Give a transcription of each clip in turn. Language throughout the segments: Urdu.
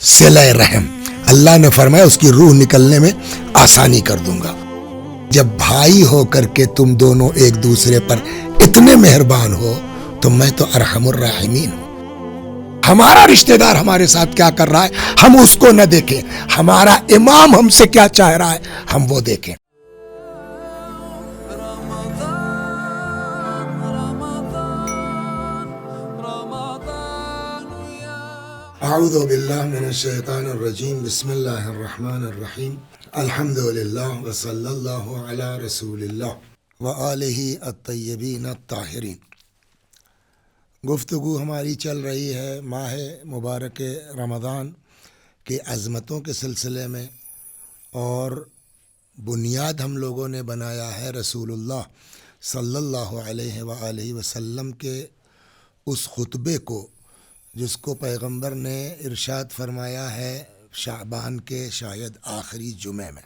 صلہ رحم، اللہ نے فرمایا اس کی روح نکلنے میں آسانی کر دوں گا۔ جب بھائی ہو کر کے تم دونوں ایک دوسرے پر اتنے مہربان ہو تو میں تو ارحم الراحمین ہوں۔ ہمارا رشتہ دار ہمارے ساتھ کیا کر رہا ہے ہم اس کو نہ دیکھیں، ہمارا امام ہم سے کیا چاہ رہا ہے ہم وہ دیکھیں۔ اعوذ باللہ من الشیطان الرجیم، بسم اللہ الرحمن الرحیم، الحمدللہ وصلی اللہ علی رسول اللہ وآلہ الطیبین الطاہرین۔ گفتگو ہماری چل رہی ہے ماہ مبارک رمضان کے عظمتوں کے سلسلے میں، اور بنیاد ہم لوگوں نے بنایا ہے رسول اللہ صلی اللہ علیہ وآلہ وسلم کے اس خطبے کو جس کو پیغمبر نے ارشاد فرمایا ہے شعبان کے شاید آخری جمعے میں،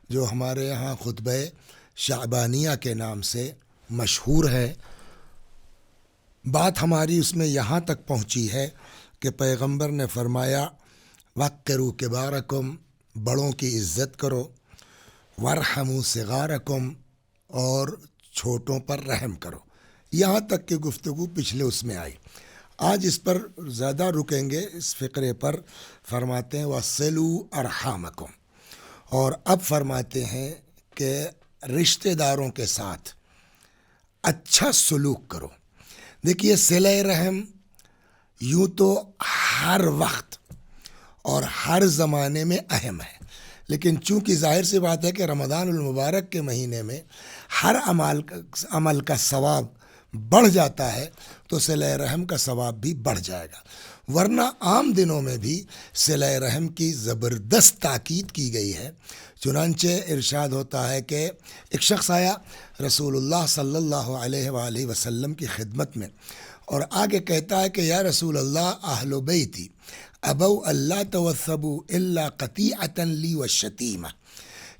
جو ہمارے یہاں خطبہ شعبانیہ کے نام سے مشہور ہے۔ بات ہماری اس میں یہاں تک پہنچی ہے کہ پیغمبر نے فرمایا وقروا کبارکم، بڑوں کی عزت کرو، وارحموا صغارکم، اور چھوٹوں پر رحم کرو۔ یہاں تک کہ گفتگو پچھلے اس میں آئی۔ آج اس پر زیادہ رکیں گے، اس فقرے پر۔ فرماتے ہیں وَصِلُوا أَرْحَامَكُمْ، اور اب فرماتے ہیں کہ رشتہ داروں کے ساتھ اچھا سلوک کرو۔ دیکھیے صلہ رحم یوں تو ہر وقت اور ہر زمانے میں اہم ہے، لیکن چونکہ ظاہر سی بات ہے کہ رمضان المبارک کے مہینے میں ہر عمل کا ثواب بڑھ جاتا ہے تو صلہ رحم کا ثواب بھی بڑھ جائے گا، ورنہ عام دنوں میں بھی صلہ رحم کی زبردست تاکید کی گئی ہے۔ چنانچہ ارشاد ہوتا ہے کہ ایک شخص آیا رسول اللہ صلی اللہ علیہ وآلہ وسلم کی خدمت میں، اور آگے کہتا ہے کہ یا رسول اللہ اہل بیتی ابو اللہ توثبوا الا قطیعۃ لی وشتیمہ،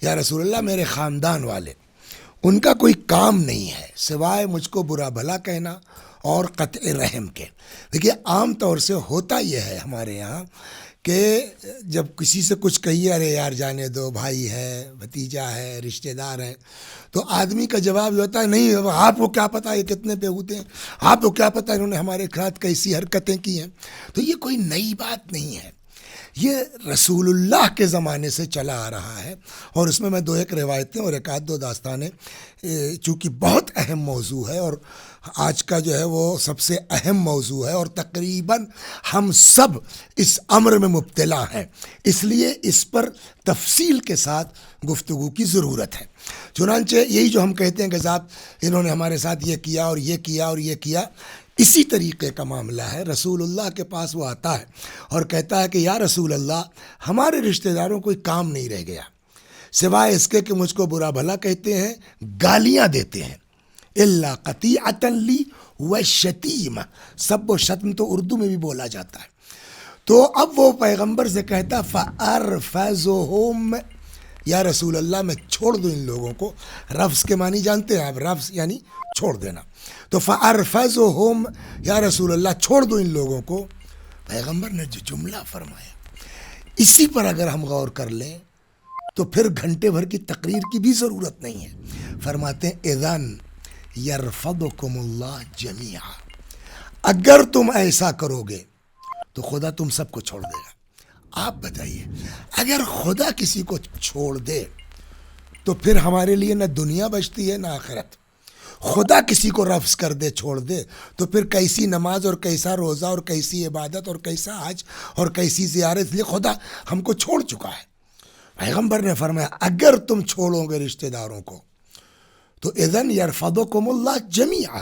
یا رسول اللہ میرے خاندان والے ان کا کوئی کام نہیں ہے سوائے مجھ کو برا بھلا کہنا اور قطع رحم کے۔ دیکھیے عام طور سے ہوتا یہ ہے ہمارے یہاں کہ جب کسی سے کچھ کہیے ارے یار جانے دو، بھائی ہے، بھتیجا ہے، رشتہ دار ہے، تو آدمی کا جواب یہ ہوتا ہے نہیں آپ کو کیا پتہ یہ کتنے پہ ہوتے ہیں، آپ کو کیا پتہ انہوں نے ہمارے ساتھ کیسی حرکتیں کی ہیں۔ تو یہ کوئی نئی بات نہیں ہے، یہ رسول اللہ کے زمانے سے چلا آ رہا ہے، اور اس میں دو ایک روایتیں اور ایک آدھ دو داستانیں، چونکہ بہت اہم موضوع ہے اور آج کا جو ہے وہ سب سے اہم موضوع ہے، اور تقریباً ہم سب اس امر میں مبتلا ہیں، اس لیے اس پر تفصیل کے ساتھ گفتگو کی ضرورت ہے۔ چنانچہ یہی جو ہم کہتے ہیں کہ صاحب انہوں نے ہمارے ساتھ یہ کیا اور یہ کیا اور یہ کیا، اسی طریقے کا معاملہ ہے۔ رسول اللہ کے پاس وہ آتا ہے اور کہتا ہے کہ یا رسول اللہ ہمارے رشتہ داروں کوئی کام نہیں رہ گیا سوائے اس کے کہ مجھ کو برا بھلا کہتے ہیں، گالیاں دیتے ہیں، الا قطیعۃ لی وشتیمہ، سب و شتم تو اردو میں بھی بولا جاتا ہے۔ تو اب وہ پیغمبر سے کہتا فارفضہم، یا رسول اللہ میں چھوڑ دوں ان لوگوں کو۔ رفض کے معنی جانتے ہیں آپ، رفض یعنی چھوڑ دینا، تو فارفضہم، یا رسول اللہ چھوڑ دوں ان لوگوں کو۔ پیغمبر نے جو جملہ فرمایا اسی پر اگر ہم غور کر لیں تو پھر گھنٹے بھر کی تقریر کی بھی ضرورت نہیں ہے۔ فرماتے ہیں اذن یرفضکم اللہ جمیعا، اگر تم ایسا کرو گے تو خدا تم سب کو چھوڑ دے گا۔ آپ بتائیے اگر خدا کسی کو چھوڑ دے تو پھر ہمارے لیے نہ دنیا بچتی ہے نہ آخرت۔ خدا کسی کو رفض کر دے، چھوڑ دے، تو پھر کیسی نماز اور کیسا روزہ اور کیسی عبادت اور کیسا حج اور کیسی زیارت، اس لیے خدا ہم کو چھوڑ چکا ہے۔ پیغمبر نے فرمایا اگر تم چھوڑو گے رشتہ داروں کو تو اذن یرفضکم اللہ جمیعا،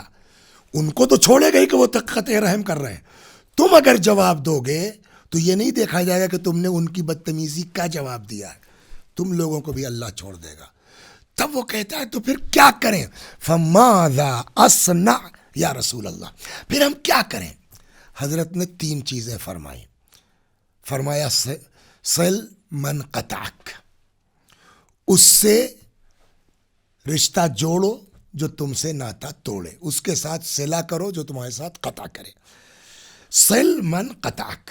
ان کو تو چھوڑے گا ہی کہ وہ قطع رحم کر رہے ہیں، تم اگر جواب دو گے تو یہ نہیں دیکھا جائے گا کہ تم نے ان کی بدتمیزی کا جواب دیا ہے، تم لوگوں کو بھی اللہ چھوڑ دے گا۔ تب وہ کہتا ہے تو پھر کیا کریں؟ فماذا اصنع یا رسول اللہ، پھر ہم کیا کریں؟ حضرت نے تین چیزیں فرمائی۔ فرمایا صل من قطعک، اس سے رشتہ جوڑو جو تم سے ناتا توڑے، اس کے ساتھ صلہ کرو جو تمہارے ساتھ قطع کرے۔ صل من قطعک،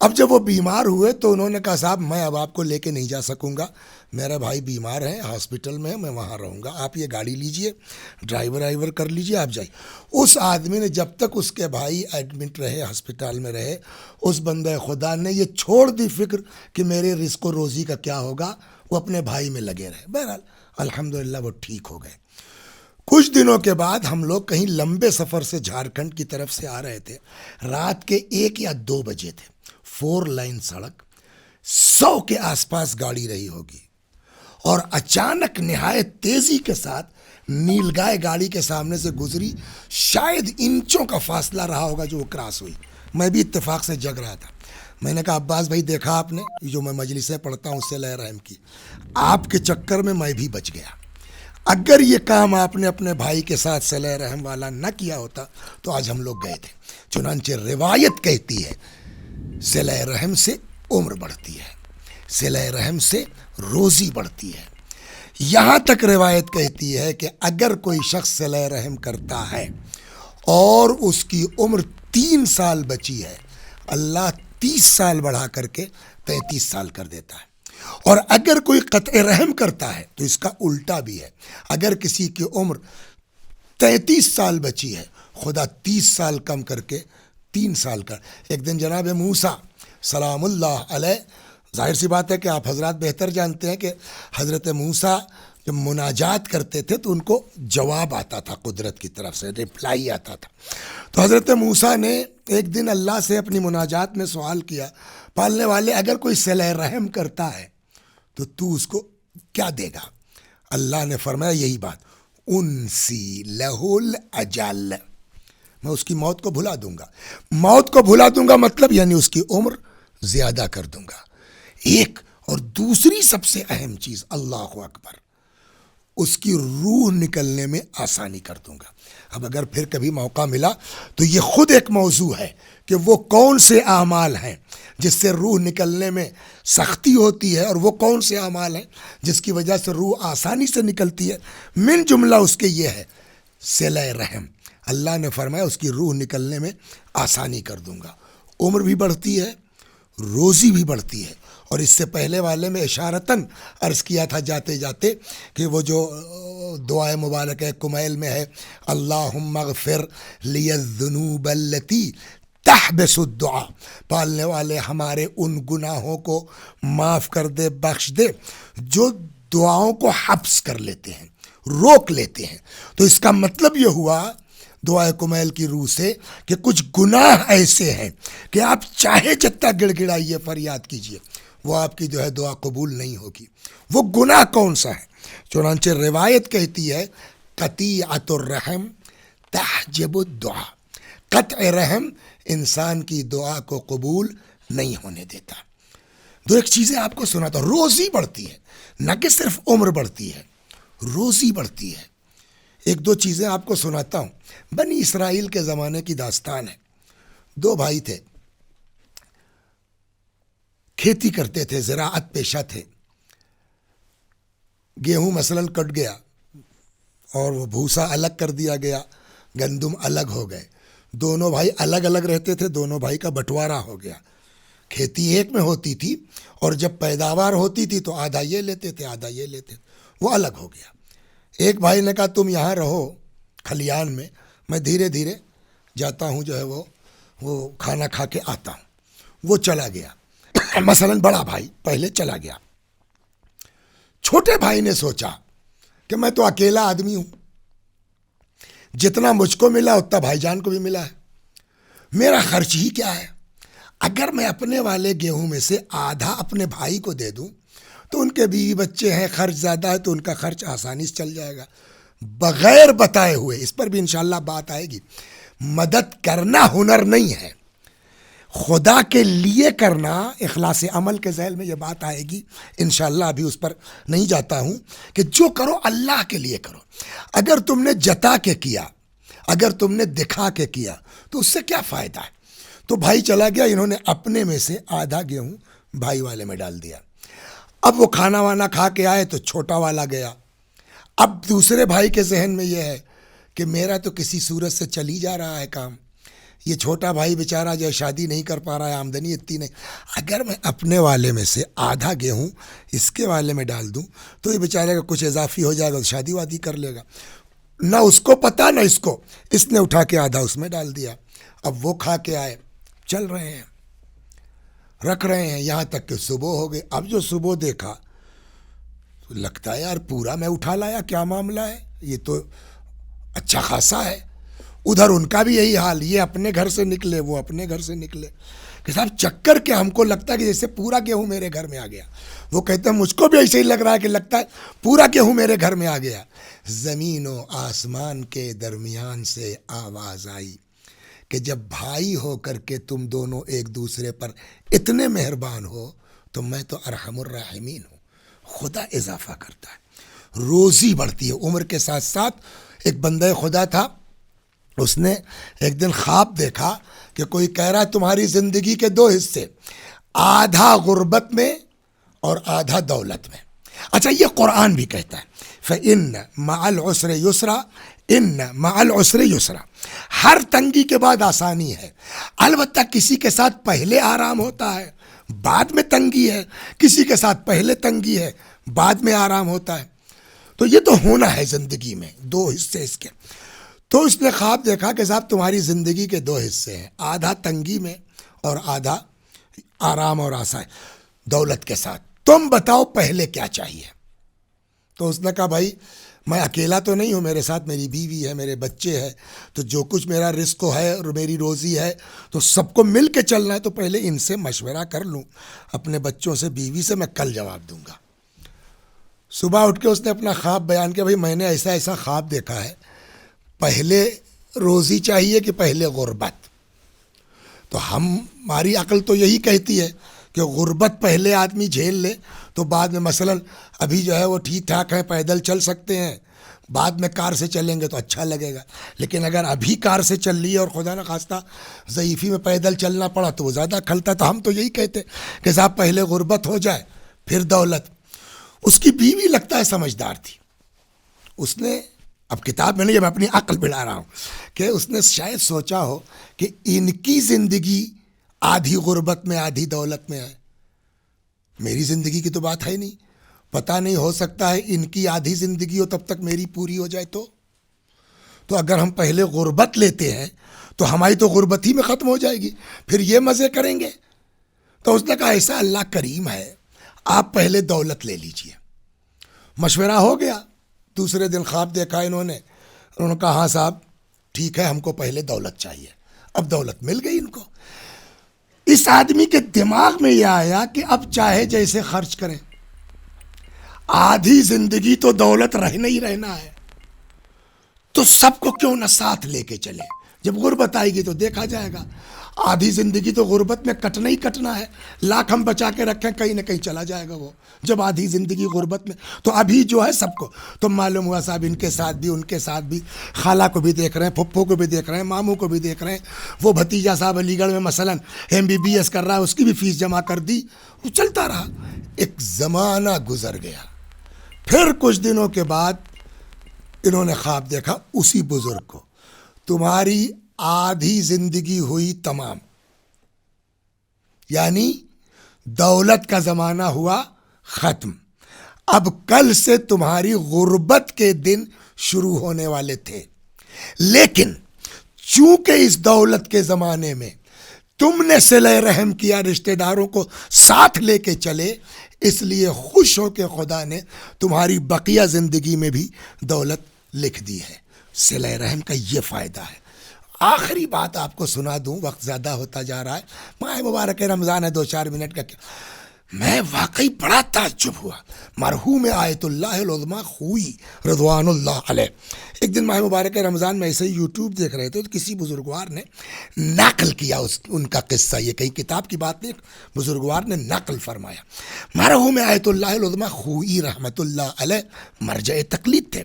اب جب وہ بیمار ہوئے تو انہوں نے کہا صاحب میں اب آپ کو لے کے نہیں جا سکوں گا، میرا بھائی بیمار ہے، ہاسپٹل میں ہے، میں وہاں رہوں گا، آپ یہ گاڑی لیجئے، ڈرائیور کر لیجئے، آپ جائیے۔ اس آدمی نے جب تک اس کے بھائی ایڈمٹ رہے، ہسپتال میں رہے، اس بندے خدا نے یہ چھوڑ دی فکر کہ میرے رزق و روزی کا کیا ہوگا، وہ اپنے بھائی میں لگے رہے۔ بہرحال الحمدللہ وہ ٹھیک ہو گئے۔ کچھ دنوں کے بعد ہم لوگ کہیں لمبے سفر سے جھارکھنڈ کی طرف سے آ رہے تھے، رات کے 1 یا 2 بجے تھے، 4 لائن سڑک، 100 کے آس پاس گاڑی رہی ہوگی، اور اچانک نہایت تیزی کے ساتھ نیل گائے گاڑی کے سامنے سے گزری، شاید انچوں کا فاصلہ رہا ہوگا جو وہ کراس ہوئی۔ میں بھی اتفاق سے جگ رہا تھا، میں نے کہا عباس بھائی دیکھا آپ نے، جو میں مجلسیں پڑھتا ہوں صلہ رحم کی، آپ کے چکر میں میں بھی بچ گیا۔ اگر یہ کام آپ نے اپنے بھائی کے ساتھ صلہ رحم والا نہ کیا ہوتا تو آج ہم لوگ گئے تھے۔ چنانچہ روایت کہتی ہے صلہ رحم سے عمر بڑھتی ہے، صلہ رحم سے روزی بڑھتی ہے۔ یہاں تک روایت کہتی ہے کہ اگر کوئی شخص صلہ رحم کرتا ہے اور اس کی عمر 3 سال بچی ہے، اللہ 30 سال بڑھا کر کے 33 سال کر دیتا ہے۔ اور اگر کوئی قطع رحم کرتا ہے تو اس کا الٹا بھی ہے، اگر کسی کی عمر 33 سال بچی ہے، خدا 30 سال کم کر کے 3 سال کر۔ ایک دن جناب موسیٰ سلام اللہ علیہ، ظاہر سی بات ہے کہ آپ حضرات بہتر جانتے ہیں کہ حضرت موسیٰ جب مناجات کرتے تھے تو ان کو جواب آتا تھا، قدرت کی طرف سے ریپلائی آتا تھا۔ تو حضرت موسیٰ نے ایک دن اللہ سے اپنی مناجات میں سوال کیا، پالنے والے اگر کوئی صلہ رحم کرتا ہے تو اس کو کیا دے گا؟ اللہ نے فرمایا یہی بات، انسی لہ الاجل، میں اس کی موت کو بھلا دوں گا۔ موت کو بھلا دوں گا مطلب یعنی اس کی عمر زیادہ کر دوں گا۔ ایک اور دوسری سب سے اہم چیز، اللہ اکبر، اس کی روح نکلنے میں آسانی کر دوں گا۔ اب اگر پھر کبھی موقع ملا تو یہ خود ایک موضوع ہے کہ وہ کون سے اعمال ہیں جس سے روح نکلنے میں سختی ہوتی ہے، اور وہ کون سے اعمال ہیں جس کی وجہ سے روح آسانی سے نکلتی ہے۔ من جملہ اس کے یہ ہے صلہ رحم۔ اللہ نے فرمایا اس کی روح نکلنے میں آسانی کر دوں گا، عمر بھی بڑھتی ہے، روزی بھی بڑھتی ہے۔ اور اس سے پہلے والے میں اشارتاً عرض کیا تھا جاتے جاتے کہ وہ جو دعائے مبارک ہے کمیل میں ہے، اللہم اغفر لی الذنوب التی تحبس الدعا، پالنے والے ہمارے ان گناہوں کو معاف کر دے، بخش دے جو دعاؤں کو حبس کر لیتے ہیں، روک لیتے ہیں۔ تو اس کا مطلب یہ ہوا دعائے کمیل کی روح سے کہ کچھ گناہ ایسے ہیں کہ آپ چاہے جتنا گڑ گڑائیے، فریاد کیجئے، وہ آپ کی جو ہے دعا قبول نہیں ہوگی۔ وہ گناہ کون سا ہے؟ چنانچہ روایت کہتی ہے قطیعۃ الرحم تحجب الدعا، قطع رحم انسان کی دعا کو قبول نہیں ہونے دیتا۔ دو ایک چیزیں آپ کو سناتا ہوں، روزی بڑھتی ہے، نہ کہ صرف عمر بڑھتی ہے، روزی بڑھتی ہے۔ ایک دو چیزیں آپ کو سناتا ہوں۔ بنی اسرائیل کے زمانے کی داستان ہے۔ 2 بھائی تھے، کھیتی کرتے تھے، زراعت پیشہ تھے۔ گیہوں مثلاً کٹ گیا اور وہ بھوسا الگ کر دیا گیا، گندم الگ ہو گئے، دونوں بھائی الگ الگ رہتے تھے، دونوں بھائی کا بٹوارا ہو گیا۔ کھیتی ایک میں ہوتی تھی اور جب پیداوار ہوتی تھی تو آدھا یہ لیتے تھے آدھا یہ لیتے تھے، وہ الگ ہو گیا۔ ایک بھائی نے کہا تم یہاں رہو کھلیان میں دھیرے دھیرے جاتا ہوں، جو ہے وہ کھانا کھا کے آتا ہوں۔ وہ چلا گیا، مثلاً بڑا بھائی پہلے چلا گیا۔ چھوٹے بھائی نے سوچا کہ میں تو اکیلا آدمی ہوں، جتنا مجھ کو ملا اتنا بھائی جان کو بھی ملا ہے، میرا خرچ ہی کیا ہے؟ اگر میں اپنے والے گیہوں میں سے آدھا اپنے بھائی کو دے دوں تو ان کے بیوی بچے ہیں، خرچ زیادہ ہے تو ان کا خرچ آسانی سے چل جائے گا۔ بغیر بتائے ہوئے، اس پر بھی انشاءاللہ بات آئے گی، مدد کرنا ہنر نہیں ہے، خدا کے لیے کرنا اخلاص عمل کے ذیل میں یہ بات آئے گی انشاءاللہ۔ ابھی اس پر نہیں جاتا ہوں کہ جو کرو اللہ کے لیے کرو۔ اگر تم نے جتا کے کیا، اگر تم نے دکھا کے کیا تو اس سے کیا فائدہ ہے؟ تو بھائی چلا گیا، انہوں نے اپنے میں سے آدھا گیہوں بھائی والے میں ڈال دیا۔ اب وہ کھانا وانا کھا کے آئے تو چھوٹا والا گیا۔ اب دوسرے بھائی کے ذہن میں یہ ہے کہ میرا تو کسی صورت سے چل ہی جا رہا ہے کام، یہ چھوٹا بھائی بیچارہ جو شادی نہیں کر پا رہا ہے، آمدنی اتنی نہیں، اگر میں اپنے والے میں سے آدھا گیہوں اس کے والے میں ڈال دوں تو یہ بیچارے کا کچھ اضافی ہو جائے گا، تو شادی وادی کر لے گا۔ نہ اس کو پتہ نہ اس نے اٹھا کے آدھا اس میں ڈال دیا۔ اب وہ کھا کے آئے، چل رہے ہیں، رکھ رہے ہیں، یہاں تک کہ صبح ہو گئی۔ اب جو صبح دیکھا تو لگتا ہے یار پورا میں اٹھا لایا، کیا معاملہ ہے، یہ تو اچھا خاصا ہے۔ ادھر ان کا بھی یہی حال، یہ اپنے گھر سے نکلے، وہ اپنے گھر سے نکلے کہ صاحب چکر کیا، ہم کو لگتا ہے کہ جیسے پورا گیہوں میرے گھر میں آ گیا۔ وہ کہتے ہیں مجھ کو بھی ایسے ہی لگ رہا ہے کہ لگتا ہے پورا گیہوں میرے گھر میں آ گیا۔ زمین و آسمان کے درمیان سے آواز آئی کہ جب بھائی ہو کر کے تم دونوں ایک دوسرے پر اتنے مہربان ہو تو میں تو ارحم الراحمین ہوں۔ خدا اضافہ کرتا ہے، روزی بڑھتی ہے عمر کے ساتھ ساتھ۔ ایک بندہ خدا تھا، اس نے ایک دن خواب دیکھا کہ کوئی کہہ رہا ہے تمہاری زندگی کے دو حصے، آدھا غربت میں اور آدھا دولت میں۔ اچھا یہ قرآن بھی کہتا ہے فَإِنَّ مَعَ الْعُسْرِ يُسْرًا إِنَّ مَعَ الْعُسْرِ يُسْرًا، ہر تنگی کے بعد آسانی ہے۔ البتہ کسی کے ساتھ پہلے آرام ہوتا ہے بعد میں تنگی ہے، کسی کے ساتھ پہلے تنگی ہے بعد میں آرام ہوتا ہے۔ تو یہ تو ہونا ہے زندگی میں، دو حصے اس کے۔ تو اس نے خواب دیکھا کہ صاحب تمہاری زندگی کے دو حصے ہیں، آدھا تنگی میں اور آدھا آرام اور آسائش دولت کے ساتھ، تم بتاؤ پہلے کیا چاہیے؟ تو اس نے کہا بھائی میں اکیلا تو نہیں ہوں، میرے ساتھ میری بیوی ہے، میرے بچے ہیں، تو جو کچھ میرا رزق ہے اور میری روزی ہے تو سب کو مل کے چلنا ہے، تو پہلے ان سے مشورہ کر لوں، اپنے بچوں سے، بیوی سے، میں کل جواب دوں گا۔ صبح اٹھ کے اس نے اپنا خواب بیان کیا، بھائی میں نے ایسا ایسا خواب دیکھا ہے، پہلے روزی چاہیے کہ پہلے غربت؟ تو ہماری عقل تو یہی کہتی ہے کہ غربت پہلے آدمی جھیل لے تو بعد میں، مثلا ابھی جو ہے وہ ٹھیک ٹھاک ہے، پیدل چل سکتے ہیں، بعد میں کار سے چلیں گے تو اچھا لگے گا۔ لیکن اگر ابھی کار سے چل لی ہے اور خدا نخواستہ ضعیفی میں پیدل چلنا پڑا تو وہ زیادہ کھلتا ہے۔ تو ہم تو یہی کہتے کہ صاحب پہلے غربت ہو جائے پھر دولت۔ اس کی بیوی لگتا ہے سمجھدار تھی، اس نے، اب کتاب میں نہیں، جب اپنی عقل بڑھا رہا ہوں، کہ اس نے شاید سوچا ہو کہ ان کی زندگی آدھی غربت میں آدھی دولت میں ہے، میری زندگی کی تو بات ہے نہیں، پتہ نہیں، ہو سکتا ہے ان کی آدھی زندگی ہو تب تک میری پوری ہو جائے۔ تو اگر ہم پہلے غربت لیتے ہیں تو ہماری تو غربت ہی میں ختم ہو جائے گی، پھر یہ مزے کریں گے۔ تو اس نے کہا ایسا اللہ کریم ہے، آپ پہلے دولت لے لیجئے۔ مشورہ ہو گیا۔ دوسرے دن خواب دیکھا انہوں نے کہا ہاں صاحب ٹھیک ہے، ہم کو پہلے دولت چاہیے۔ اب دولت مل گئی ان کو۔ اس آدمی کے دماغ میں یہ آیا کہ اب چاہے جیسے خرچ کریں، آدھی زندگی تو دولت رہنا ہی رہنا ہے، تو سب کو کیوں نہ ساتھ لے کے چلے۔ جب غربت آئے گی تو دیکھا جائے گا، آدھی زندگی تو غربت میں کٹنا ہی کٹنا ہے، لاکھ ہم بچا کے رکھیں کہیں نہ کہیں چلا جائے گا وہ، جب آدھی زندگی غربت میں۔ تو ابھی جو ہے سب کو تو معلوم ہوا صاحب ان کے ساتھ بھی، ان کے ساتھ بھی، خالہ کو بھی دیکھ رہے ہیں، پھپھو کو بھی دیکھ رہے ہیں، ماموں کو بھی دیکھ رہے ہیں، وہ بھتیجا صاحب علی گڑھ میں مثلا MBBS کر رہا ہے، اس کی بھی فیس جمع کر دی، وہ چلتا رہا۔ ایک زمانہ گزر گیا، پھر کچھ دنوں کے بعد انہوں نے خواب دیکھا اسی بزرگ کو، تمہاری آدھی زندگی ہوئی تمام، یعنی دولت کا زمانہ ہوا ختم، اب کل سے تمہاری غربت کے دن شروع ہونے والے تھے، لیکن چونکہ اس دولت کے زمانے میں تم نے صلہ رحم کیا، رشتہ داروں کو ساتھ لے کے چلے، اس لیے خوش ہو کے خدا نے تمہاری بقیہ زندگی میں بھی دولت لکھ دی ہے۔ صلہ رحم کا یہ فائدہ ہے۔ آخری بات آپ کو سنا دوں، وقت زیادہ ہوتا جا رہا ہے، ماہ مبارک رمضان ہے، 2-4 منٹ کا کیا، میں واقعی بڑا تعجب ہوا۔ مرحوم آیت اللہ العظمیٰ خوئی رضوان اللہ علیہ ایک دن ماہ مبارک رمضان میں ایسے ہی یوٹیوب دیکھ رہے تھے تو کسی بزرگوار نے نقل کیا ان کا قصہ، یہ کہیں کتاب کی بات نہیں، بزرگوار نے نقل فرمایا۔ مرحوم آیت اللہ العظمیٰ خوئی رحمت اللہ علیہ مرجع تقلید تھے،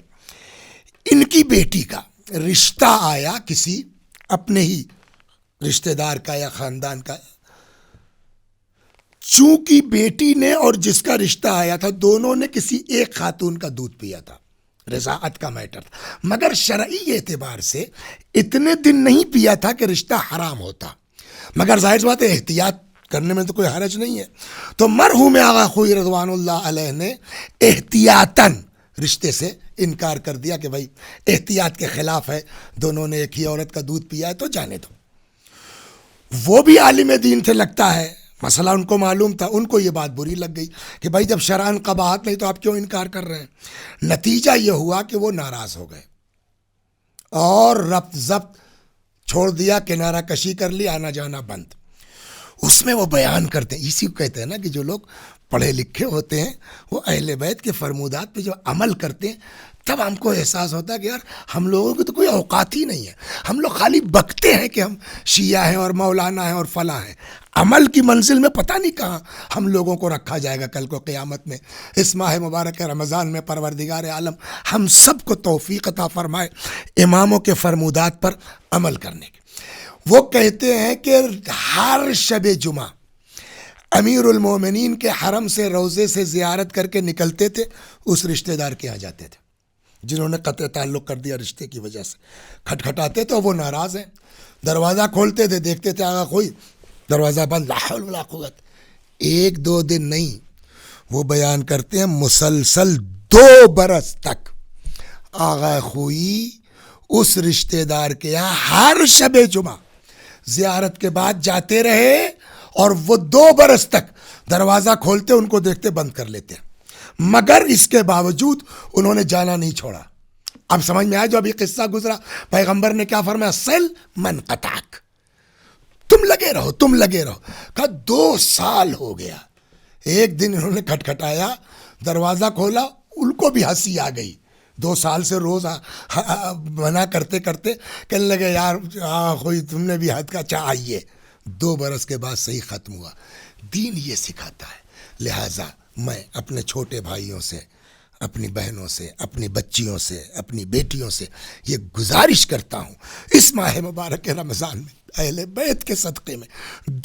ان کی بیٹی کا رشتہ آیا کسی اپنے ہی رشتہ دار کا یا خاندان کا، چونکہ بیٹی نے اور جس کا رشتہ آیا تھا دونوں نے کسی ایک خاتون کا دودھ پیا تھا، رضاعت کا میٹر تھا، مگر شرعی اعتبار سے اتنے دن نہیں پیا تھا کہ رشتہ حرام ہوتا، مگر ظاہر سی بات ہے احتیاط کرنے میں تو کوئی حرج نہیں ہے. تو مرحوم آغا خوئی رضوان اللہ علیہ نے احتیاطاً رشتے سے انکار کر دیا کہ بھائی احتیاط کے خلاف ہے، دونوں نے ایک ہی عورت کا دودھ پیا ہے تو جانے دو. وہ بھی عالم دین تھے لگتا ہے، مسئلہ ان کو معلوم تھا، ان کو یہ بات بری لگ گئی کہ بھائی جب شرعاً قباحت نہیں تو آپ کیوں انکار کر رہے ہیں. نتیجہ یہ ہوا کہ وہ ناراض ہو گئے اور ربط ضبط چھوڑ دیا، کنارہ کشی کر لی، آنا جانا بند. اس میں وہ بیان کرتے ہیں، اسی کو کہتے ہیں نا کہ جو لوگ پڑھے لکھے ہوتے ہیں وہ اہل بیت کے فرمودات پہ جو عمل کرتے ہیں تب ہم کو احساس ہوتا ہے کہ یار ہم لوگوں کی تو کوئی اوقات ہی نہیں ہے، ہم لوگ خالی بکتے ہیں کہ ہم شیعہ ہیں اور مولانا ہیں اور فلاں ہیں. عمل کی منزل میں پتہ نہیں کہاں ہم لوگوں کو رکھا جائے گا کل کو قیامت میں. اس ماہ مبارک رمضان میں پروردگار عالم ہم سب کو توفیق عطا فرمائے اماموں کے فرمودات پر عمل کرنے کی. وہ کہتے ہیں کہ ہر شب جمعہ امیر المومنین کے حرم سے روضے سے زیارت کر کے نکلتے تھے، اس رشتہ دار کے یہاں جاتے تھے جنہوں نے قطع تعلق کر دیا رشتے کی وجہ سے. کھٹکھٹاتے تو وہ ناراض ہیں، دروازہ کھولتے تھے، دیکھتے تھے آغا کوئی دروازہ بند، لا حول ولا قوت. ایک دو دن نہیں، وہ بیان کرتے ہیں مسلسل 2 برس تک آغا خوئی اس رشتہ دار کے یہاں ہر شب جمعہ زیارت کے بعد جاتے رہے اور وہ 2 برس تک دروازہ کھولتے ان کو دیکھتے بند کر لیتے، مگر اس کے باوجود انہوں نے جانا نہیں چھوڑا. اب سمجھ میں آیا جو ابھی قصہ گزرا، پیغمبر نے کیا فرمایا؟ سل من قطعک، تم لگے رہو تم لگے رہو. کہا 2 سال ہو گیا. ایک دن انہوں نے کھٹکھٹایا، دروازہ کھولا، ان کو بھی ہنسی آ گئی. 2 سال سے روز منع کرتے کرتے کہنے لگے یار کوئی تم نے بھی حد کا چاہیے. 2 برس کے بعد صحیح ختم ہوا. دین یہ سکھاتا ہے. لہٰذا میں اپنے چھوٹے بھائیوں سے، اپنی بہنوں سے، اپنی بچیوں سے، اپنی بیٹیوں سے یہ گزارش کرتا ہوں، اس ماہ مبارک رمضان میں اہل بیت کے صدقے میں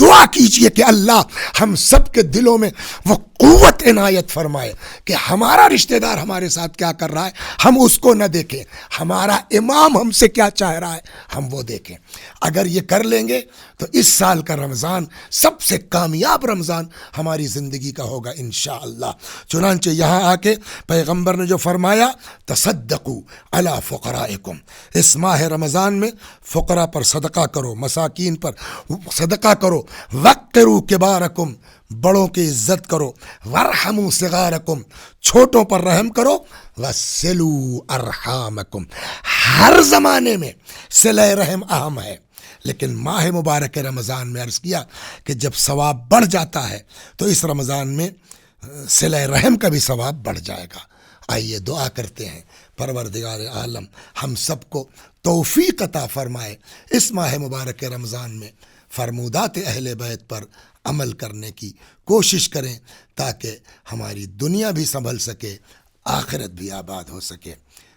دعا کیجئے کہ اللہ ہم سب کے دلوں میں وہ قوت عنایت فرمائے کہ ہمارا رشتہ دار ہمارے ساتھ کیا کر رہا ہے ہم اس کو نہ دیکھیں، ہمارا امام ہم سے کیا چاہ رہا ہے ہم وہ دیکھیں. اگر یہ کر لیں گے تو اس سال کا رمضان سب سے کامیاب رمضان ہماری زندگی کا ہوگا انشاءاللہ. چنانچہ یہاں آ کے پیغمبر نے جو فرمایا تصدقوا علی فقرائکم، اس ماہ رمضان میں فقراء پر صدقہ کرو، مساکین پر صدقہ کرو. وقروا کبارکم، بڑوں کی عزت کرو. ورحموا صغارکم، چھوٹوں پر رحم کرو. وصلوا ارحامکم، ہر زمانے میں صلہ رحم اہم ہے، لیکن ماہ مبارک رمضان میں عرض کیا کہ جب ثواب بڑھ جاتا ہے تو اس رمضان میں صلہ رحم کا بھی ثواب بڑھ جائے گا. آئیے دعا کرتے ہیں پروردگار عالم ہم سب کو توفیق عطا فرمائے اس ماہ مبارک رمضان میں فرمودات اہل بیت پر عمل کرنے کی کوشش کریں تاکہ ہماری دنیا بھی سنبھل سکے، آخرت بھی آباد ہو سکے.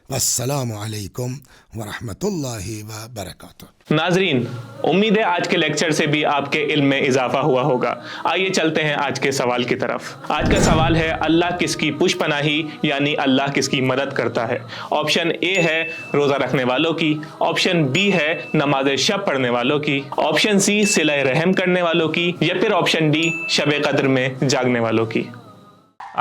والسلام علیکم ورحمۃ اللہ وبرکاتہ. ناظرین، امید ہے آج کے لیکچر سے بھی آپ کے علم میں اضافہ ہوا ہوگا. آئیے چلتے ہیں آج کے سوال کی طرف. آج کا سوال ہے اللہ کس کی پشت پناہی یعنی اللہ کس کی مدد کرتا ہے؟ آپشن اے ہے روزہ رکھنے والوں کی، آپشن بی ہے نماز شب پڑھنے والوں کی، آپشن سی صلہ رحم کرنے والوں کی، یا پھر آپشن ڈی شب قدر میں جاگنے والوں کی.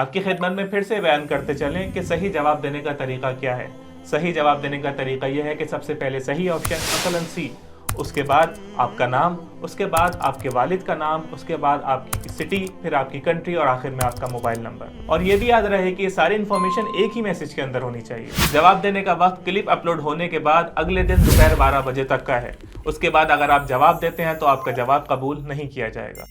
آپ کی خدمت میں پھر سے بیان کرتے چلیں کہ صحیح جواب دینے کا طریقہ کیا ہے. صحیح جواب دینے کا طریقہ یہ ہے کہ سب سے پہلے صحیح آپشن مثلاً سی، اس کے بعد آپ کا نام، اس کے بعد آپ کے والد کا نام، اس کے بعد آپ کی سٹی، پھر آپ کی کنٹری اور آخر میں آپ کا موبائل نمبر. اور یہ بھی یاد رہے کہ یہ ساری انفارمیشن ایک ہی میسج کے اندر ہونی چاہیے. جواب دینے کا وقت کلپ اپلوڈ ہونے کے بعد اگلے دن دوپہر 12 بجے تک کا ہے. اس کے بعد اگر آپ جواب دیتے ہیں تو آپ کا جواب قبول نہیں کیا جائے گا.